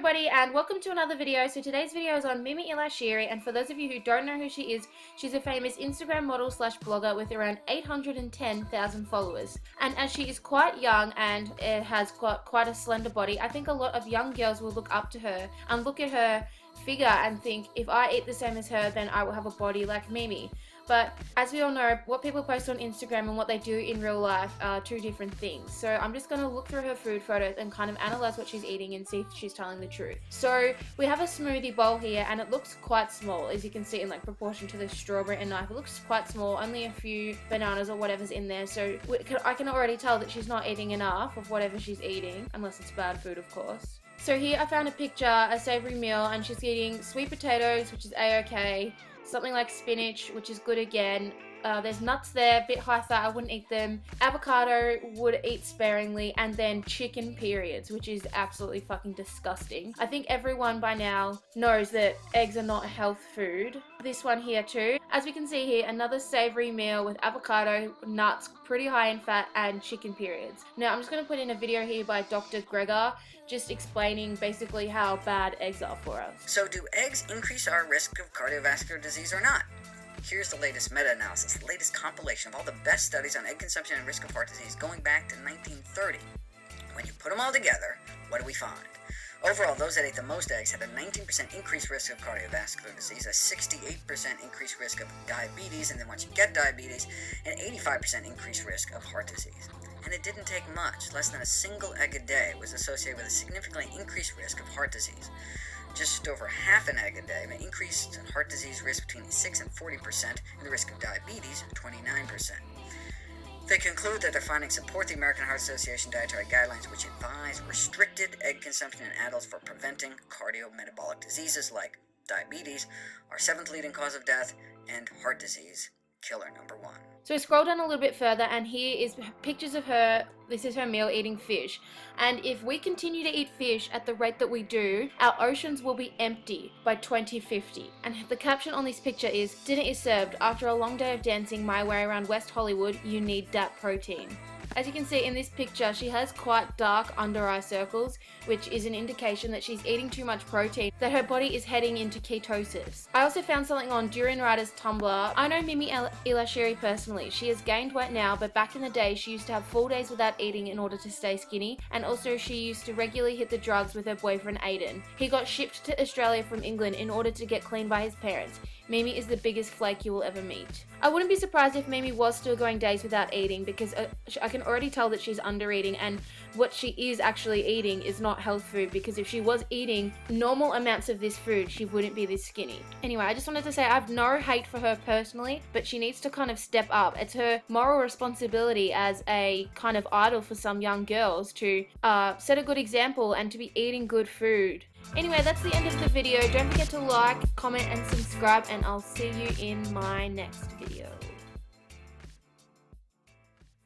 everybody and welcome to another video. So today's video is on Mimi Elashiry, and for those of you who don't know who she is, she's a famous Instagram model slash blogger with around 810,000 followers. And as she is quite young and has quite a slender body, I think a lot of young girls will look up to her and look at her figure and think, if I eat the same as her, then I will have a body like Mimi. But as we all know, what people post on Instagram and what they do in real life are two different things. So I'm just going to look through her food photos and kind of analyze what she's eating and see if she's telling the truth. So we have a smoothie bowl here and it looks quite small, as you can see in like proportion to the strawberry and knife. It looks quite small, only a few bananas or whatever's in there. So I can already tell that she's not eating enough of whatever she's eating, unless it's bad food, of course. So here I found a picture, a savory meal, and she's eating sweet potatoes, which is a-okay, something like spinach, which is good again. There's nuts there, a bit high fat, I wouldn't eat them. Avocado, would eat sparingly, and then chicken periods, which is absolutely fucking disgusting. I think everyone by now knows that eggs are not a health food. This one here too. As we can see here, another savory meal with avocado, nuts, pretty high in fat, and chicken periods. Now I'm just going to put in a video here by Dr. Gregor, just explaining basically how bad eggs are for us. So do eggs increase our risk of cardiovascular disease or not? Here's the latest meta-analysis, the latest compilation of all the best studies on egg consumption and risk of heart disease going back to 1930. When you put them all together, what do we find? Overall, those that ate the most eggs had a 19% increased risk of cardiovascular disease, a 68% increased risk of diabetes, and then once you get diabetes, an 85% increased risk of heart disease. And it didn't take much. Less than a single egg a day was associated with a significantly increased risk of heart disease. Just over half an egg a day may increase heart disease risk between 6 and 40%, and the risk of diabetes 29%. They conclude that their findings support the American Heart Association dietary guidelines, which advise restricted egg consumption in adults for preventing cardiometabolic diseases like diabetes, our 7th leading cause of death, and heart disease, killer number 1. So we scroll down a little bit further and here is pictures of her. This is her meal eating fish. And if we continue to eat fish at the rate that we do, our oceans will be empty by 2050. And the caption on this picture is, "Dinner is served. After a long day of dancing my way around West Hollywood, you need that protein." As you can see in this picture, she has quite dark under eye circles, which is an indication that she's eating too much protein, that her body is heading into ketosis. I also found something on Durian Rider's Tumblr. I know Mimi Elashiry personally. She has gained weight now, but back in the day she used to have full days without eating in order to stay skinny, and also she used to regularly hit the drugs with her boyfriend Aiden. He got shipped to Australia from England in order to get clean by his parents. Mimi is the biggest flake you will ever meet. I wouldn't be surprised if Mimi was still going days without eating, because I can already tell that she's under eating, and what she is actually eating is not health food, because if she was eating normal amounts of this food, she wouldn't be this skinny. Anyway, I just wanted to say I have no hate for her personally, but she needs to kind of step up. It's her moral responsibility as a kind of idol for some young girls to set a good example and to be eating good food. Anyway, that's the end of the video. Don't forget to like, comment, and subscribe, and I'll see you in my next video.